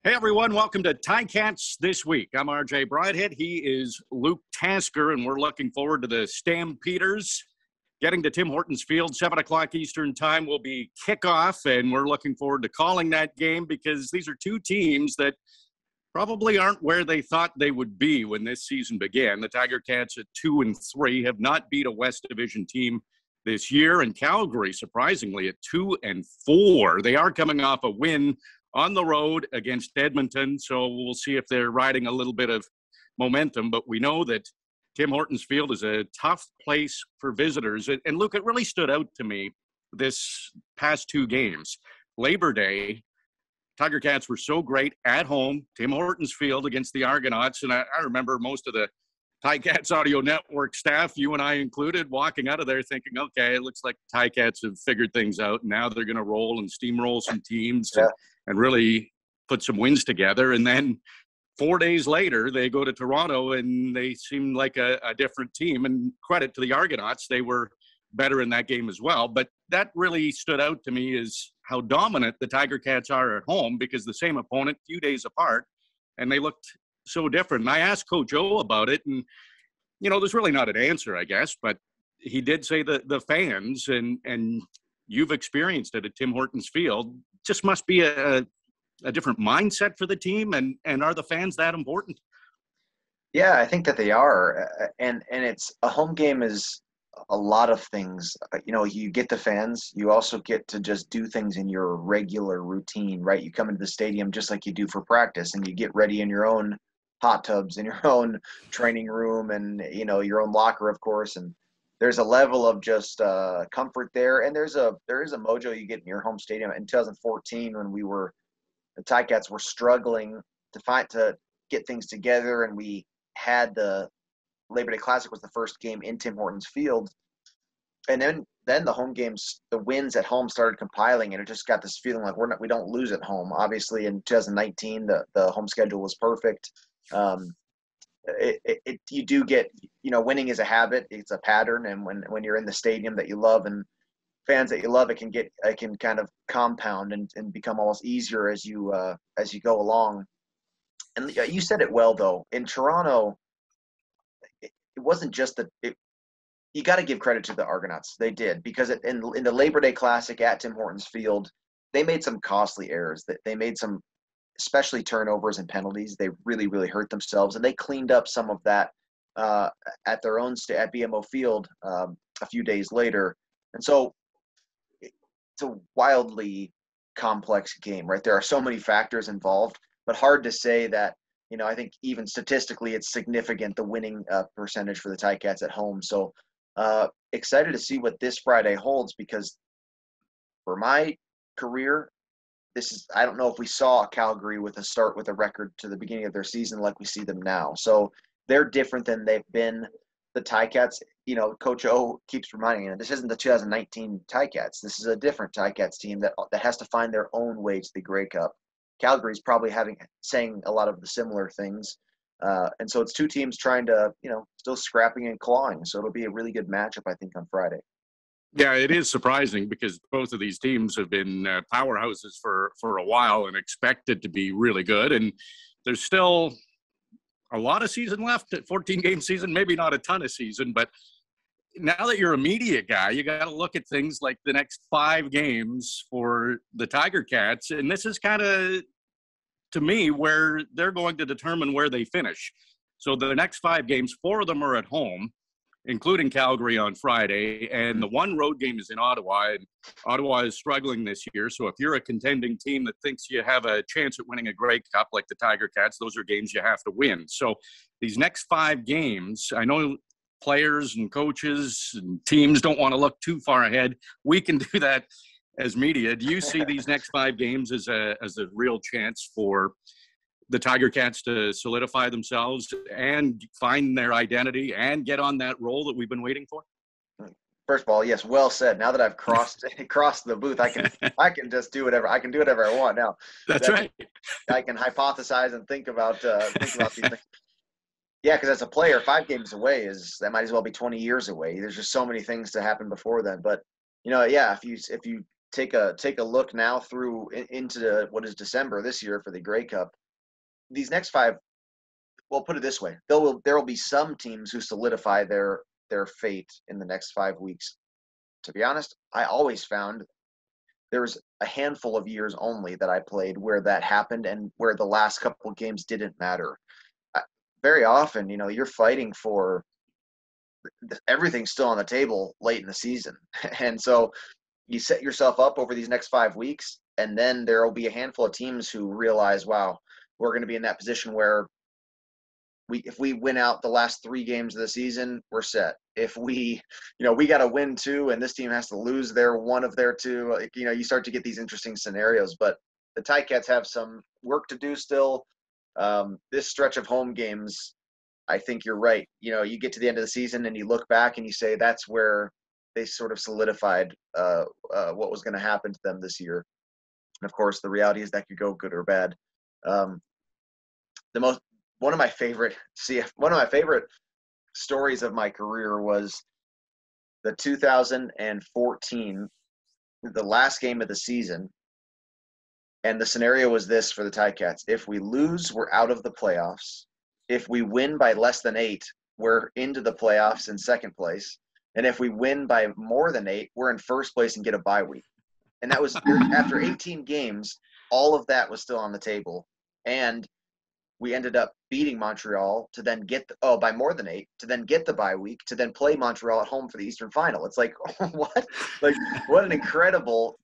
Hey everyone, welcome to Ticats This Week. I'm RJ Broadhead. He is Luke Tasker, and we're looking forward to the Stampeders getting to Tim Hortons Field. 7 o'clock Eastern time will be kickoff, and we're looking forward to calling that game because these are two teams that probably aren't where they thought they would be when this season began. The Tiger-Cats at 2-3 have not beat a West Division team this year, and Calgary, surprisingly, at 2-4. They are coming off a win on the road against Edmonton, so we'll see if they're riding a little bit of momentum. But we know that Tim Hortons Field is a tough place for visitors. And Luke, it really stood out to me this past two games. Labor Day, Tiger-Cats were so great at home, Tim Hortons Field against the Argonauts. And I remember most of the Ticats Audio Network staff, you and I included, walking out of there thinking, okay, it looks like Ticats have figured things out. Now they're going to roll and steamroll some teams and really put some wins together. And then 4 days later, they go to Toronto and they seem like a different team. And credit to the Argonauts, they were better in that game as well. But that really stood out to me is how dominant the Tiger-Cats are at home, because the same opponent, few days apart, and they looked so different. And I asked Coach O about it, and, you know, there's really not an answer, I guess, but he did say that the fans, and you've experienced it at Tim Hortons Field, just must be a different mindset for the team. And are the fans that important? Yeah, I think that they are. And it's a home game is a lot of things. You know, you get the fans, you also get to just do things in your regular routine, right? You come into the stadium just like you do for practice, and you get ready in your own hot tubs, in your own training room, and, you know, your own locker, of course. And there's a level of just comfort there. And there is a mojo you get in your home stadium. In 2014, when the Ticats were struggling to get things together, and we had the Labor Day Classic was the first game in Tim Hortons Field. And then the home games, the wins at home started compiling, and it just got this feeling like we don't lose at home. Obviously, in 2019, the home schedule was perfect. You do get, you know, winning is a habit. It's a pattern. And when you're in the stadium that you love and fans that you love, it can kind of compound and become almost easier as you go along. And you said it well, though. In Toronto, it wasn't just that. You got to give credit to the Argonauts. They did, because in the Labor Day Classic at Tim Hortons Field, they made some costly errors. They made some, especially turnovers and penalties. They really, really hurt themselves, and they cleaned up some of that at their own at BMO Field a few days later. And so it's a wildly complex game, right? There are so many factors involved, but hard to say that, you know, I think even statistically it's significant, the winning percentage for the Ticats at home. So excited to see what this Friday holds, because for my career, I don't know if we saw Calgary with a record to the beginning of their season like we see them now. So they're different than they've been. The Ticats, you know, Coach O keeps reminding you, this isn't the 2019 Ticats. This is a different Ticats team that has to find their own way to the Grey Cup. Calgary's probably saying a lot of the similar things. And so it's two teams trying to, you know, still scrapping and clawing. So it'll be a really good matchup, I think, on Friday. Yeah, it is surprising because both of these teams have been powerhouses for a while and expected to be really good. And there's still a lot of season left, 14-game season, maybe not a ton of season. But now that you're a media guy, you got to look at things like the next 5 games for the Tiger-Cats. And this is kind of, to me, where they're going to determine where they finish. So the next 5 games, 4 of them are at home, including Calgary on Friday, and the one road game is in Ottawa, and Ottawa is struggling this year. So if you're a contending team that thinks you have a chance at winning a Grey Cup like the Tiger-Cats, those are games you have to win. So these next 5 games, I know players and coaches and teams don't want to look too far ahead. We can do that as media. Do you see these next 5 games as a real chance for the Tiger-Cats to solidify themselves and find their identity and get on that roll that we've been waiting for? First of all, yes, well said. Now that I've crossed the booth, I can just do whatever. I can do whatever I want now. That's right. I can hypothesize and think about these things. Yeah, because as a player, 5 games away that might as well be 20 years away. There's just so many things to happen before then. But, you know, yeah, if you take a look now through into what is December this year for the Grey Cup. These next 5, well, put it this way: there will be some teams who solidify their fate in the next 5 weeks. To be honest, I always found there was a handful of years only that I played where that happened and where the last couple of games didn't matter. Very often, you're fighting for everything's still on the table late in the season. And so you set yourself up over these next 5 weeks, and then there will be a handful of teams who realize, wow, we're going to be in that position where if we win out the last 3 games of the season, we're set. If we got to win 2 and this team has to lose one of their 2, you start to get these interesting scenarios. But the Ticats have some work to do still. This stretch of home games, I think you're right. You get to the end of the season and you look back and you say that's where they sort of solidified what was going to happen to them this year. And of course, the reality is that could go good or bad. One of my favorite stories of my career was the 2014, the last game of the season. And the scenario was this for the Ticats: if we lose, we're out of the playoffs. If we win by less than 8, we're into the playoffs in second place. And if we win by more than 8, we're in first place and get a bye week. And that was after 18 games, all of that was still on the table. And we ended up beating Montreal to then get by more than 8 to then get the bye week to then play Montreal at home for the Eastern Final. It's like, what? Like, what an incredible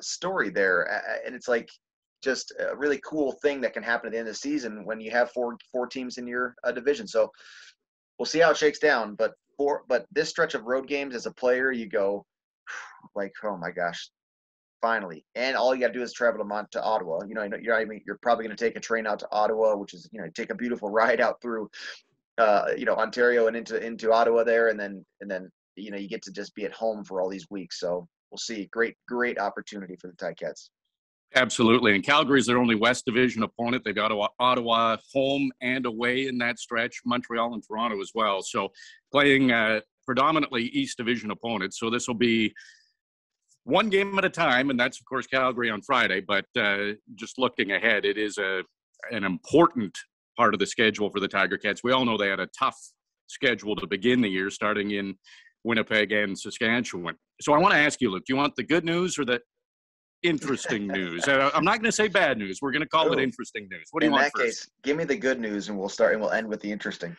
story there. And it's like just a really cool thing that can happen at the end of the season when you have four teams in your division. So we'll see how it shakes down. But this stretch of road games as a player, you go like, oh my gosh, finally. And all you got to do is travel to Ottawa. You're probably going to take a train out to Ottawa, which is, take a beautiful ride out through, Ontario and into Ottawa there. And then, you get to just be at home for all these weeks. So we'll see. Great opportunity for the Ticats. Absolutely. And Calgary's their only West Division opponent. They've got Ottawa home and away in that stretch, Montreal and Toronto as well. So playing predominantly East Division opponents. So this will be one game at a time, and that's, of course, Calgary on Friday. But just looking ahead, it is an important part of the schedule for the Tiger-Cats. We all know they had a tough schedule to begin the year, starting in Winnipeg and Saskatchewan. So I want to ask you, Luke, do you want the good news or the interesting news? I'm not going to say bad news. We're going to call it interesting news. What do you want first? In that case, give me the good news, and we'll end with the interesting.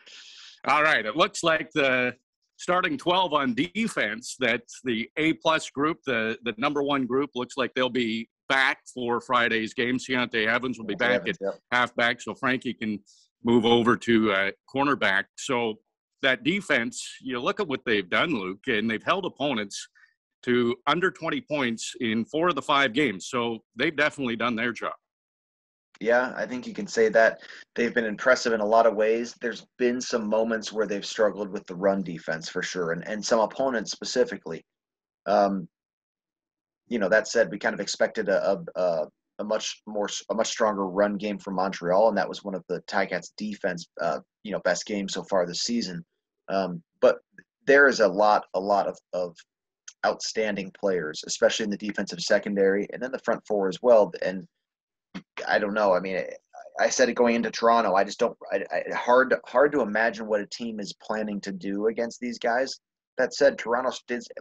All right. It looks like the starting 12 on defense, that's the A-plus group, the number 1 group, looks like they'll be back for Friday's game. Keontae Evans will be back at halfback, so Frankie can move over to cornerback. So that defense, you look at what they've done, Luke, and they've held opponents to under 20 points in 4 of the 5 games. So they've definitely done their job. Yeah, I think you can say that. They've been impressive in a lot of ways. There's been some moments where they've struggled with the run defense for sure, and some opponents specifically. That said, we kind of expected a much stronger run game from Montreal, and that was one of the Ticats' defense, best games so far this season. But there is a lot of outstanding players, especially in the defensive secondary and then the front 4 as well. And I don't know. I mean, I said it going into Toronto. I just don't. Hard to imagine what a team is planning to do against these guys. That said, Toronto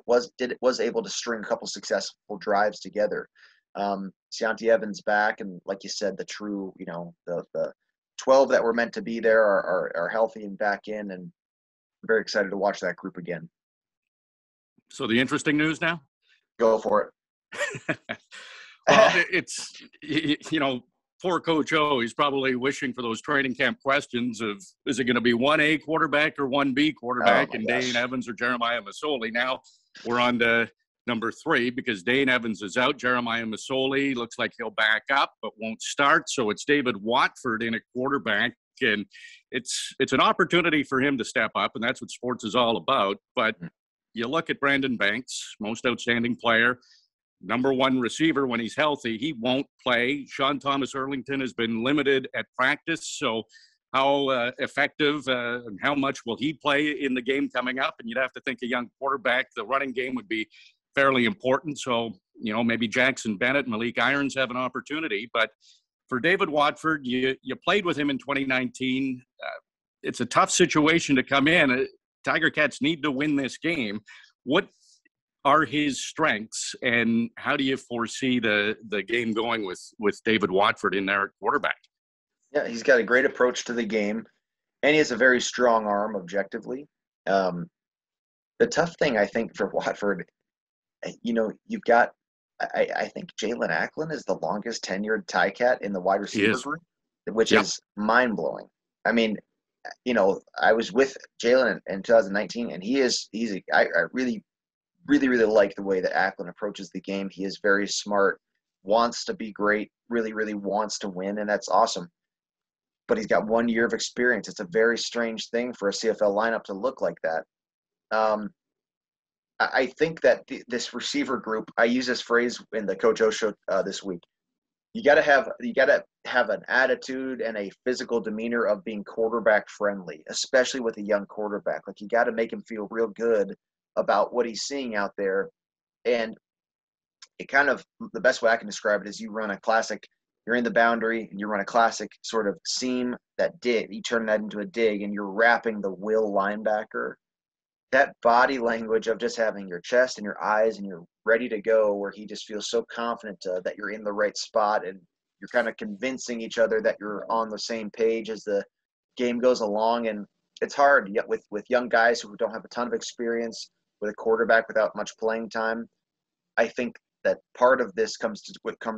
was able to string a couple successful drives together. Keontae Evans back, and like you said, the true, the 12 that were meant to be there are healthy and back in, and I'm very excited to watch that group again. So the interesting news now? Go for it. Well, it's, poor Coach O, he's probably wishing for those training camp questions of, is it going to be 1A quarterback or 1B quarterback, and Dane Evans or Jeremiah Masoli? Now we're on to number 3 because Dane Evans is out. Jeremiah Masoli looks like he'll back up but won't start. So it's David Watford in at quarterback, and it's an opportunity for him to step up, and that's what sports is all about. But you look at Brandon Banks, most outstanding player, number 1 receiver when he's healthy. He won't play. Sean Thomas Erlington has been limited at practice. So how effective and how much will he play in the game coming up? And you'd have to think a young quarterback, the running game would be fairly important. So, maybe Jackson Bennett, Malik Irons have an opportunity. But for David Watford, you played with him in 2019. It's a tough situation to come in. Tiger-Cats need to win this game. What are his strengths, and how do you foresee the game going with David Watford in there at quarterback? Yeah, he's got a great approach to the game, and he has a very strong arm objectively. The tough thing, I think, for Watford, you've got I think Jalen Acklin is the longest tenured Ticat in the wide receiver group, which is mind-blowing. I mean, I was with Jalen in 2019, and I really, really, really like the way that Acklin approaches the game. He is very smart, wants to be great, really, really wants to win, and that's awesome. But he's got 1 year of experience. It's a very strange thing for a CFL lineup to look like that. I think that this receiver group, I use this phrase in the Coach O show this week. You got to have an attitude and a physical demeanor of being quarterback friendly, especially with a young quarterback. Like, you got to make him feel real good about what he's seeing out there. And it kind of, the best way I can describe it is you're in the boundary and you run a classic sort of seam, that dig, you turn that into a dig, and you're wrapping the will linebacker. That body language of just having your chest and your eyes and you're ready to go, where he just feels so confident that you're in the right spot, and you're kind of convincing each other that you're on the same page as the game goes along. And it's hard yet with young guys who don't have a ton of experience, with a quarterback without much playing time. I think that part of this comes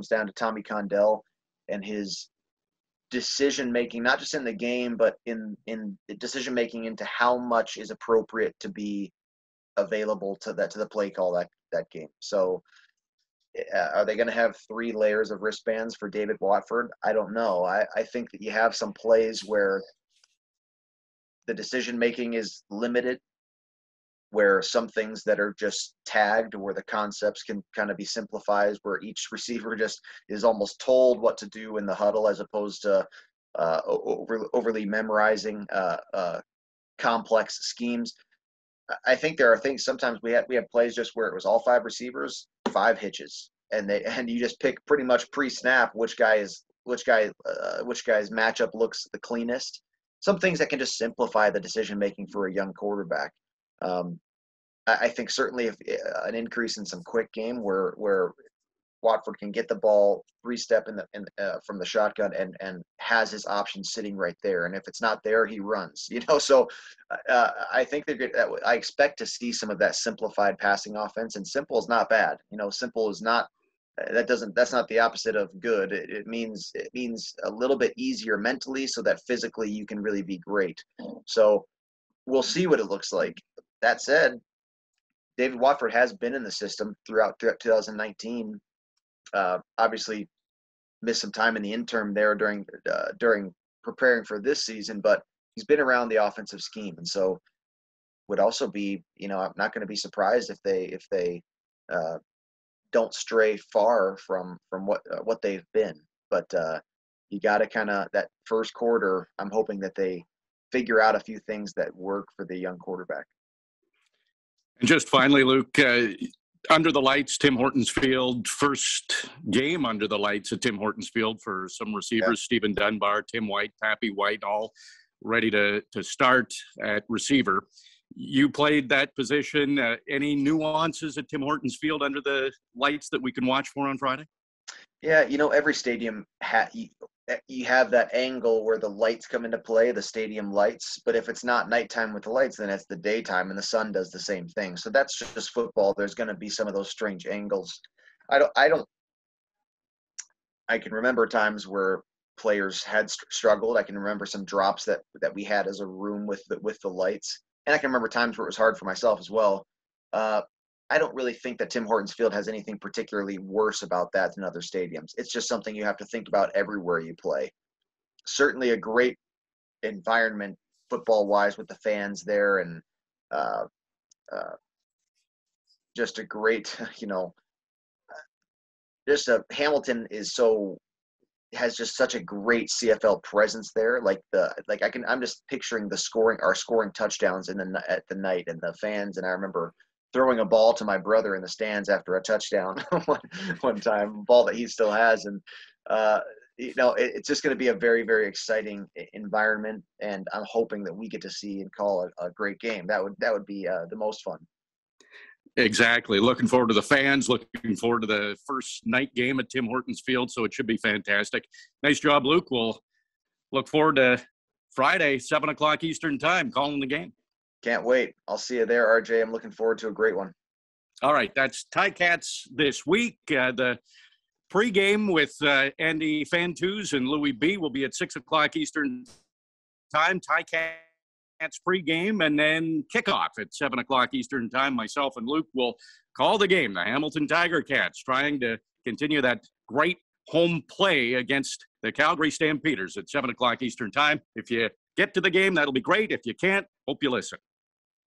down to Tommy Condell and his decision making, not just in the game, but in decision making into how much is appropriate to be available to the play call that game. So are they going to have 3 layers of wristbands for David Watford? I don't know. I think that you have some plays where the decision making is limited, where some things that are just tagged, where the concepts can kind of be simplified, where each receiver just is almost told what to do in the huddle, as opposed to overly memorizing complex schemes. I think there are things, sometimes we have plays just where it was all 5 receivers, 5 hitches, and you just pick pretty much pre-snap which guy's matchup looks the cleanest. Some things that can just simplify the decision making for a young quarterback. I think certainly if an increase in some quick game where Watford can get the ball 3-step from the shotgun and has his options sitting right there, and if it's not there, he runs. So I think I expect to see some of that simplified passing offense, and simple is not bad. Simple is not. That's not the opposite of good. It means a little bit easier mentally, so that physically you can really be great. So we'll see what it looks like. That said, David Watford has been in the system throughout 2019. Obviously missed some time in the interim there during preparing for this season, but he's been around the offensive scheme, and so would also be, I'm not going to be surprised if they don't stray far from what they've been. But you got to kind of, that first quarter, I'm hoping that they figure out a few things that work for the young quarterback. And just finally, Luke, under the lights, Tim Hortons Field, first game under the lights at Tim Hortons Field for some receivers, Stephen Dunbar, Tim White, Pappy White, all ready to start at receiver. You played that position. Any nuances at Tim Hortons Field under the lights that we can watch for on Friday? Yeah, every stadium you have that angle where the lights come into play, the stadium lights. But if it's not nighttime with the lights, then it's the daytime, and the sun does the same thing. So that's just football. There's going to be some of those strange angles. I can remember times where players had struggled. I can remember some drops that we had as a room with the lights, and I can remember times where it was hard for myself as well. I don't really think that Tim Hortons Field has anything particularly worse about that than other stadiums. It's just something you have to think about everywhere you play. Certainly a great environment football-wise with the fans there, and just a great, Hamilton has just such a great CFL presence there. I'm just picturing our scoring touchdowns at the night, and the fans. And I remember throwing a ball to my brother in the stands after a touchdown one time, a ball that he still has. And, it's just going to be a very, very exciting environment. And I'm hoping that we get to see and call a great game. That would be the most fun. Exactly. Looking forward to the fans, looking forward to the first night game at Tim Hortons Field. So it should be fantastic. Nice job, Luke. We'll look forward to Friday, 7 o'clock Eastern time, calling the game. Can't wait. I'll see you there, RJ. I'm looking forward to a great one. All right. That's Ticats this week. The pregame with Andy Fantus and Louis B will be at 6 o'clock Eastern time. Ticats pregame, and then kickoff at 7 o'clock Eastern time. Myself and Luke will call the game. The Hamilton Tiger-Cats trying to continue that great home play against the Calgary Stampeders at 7 o'clock Eastern time. If you get to the game, that'll be great. If you can't, hope you listen.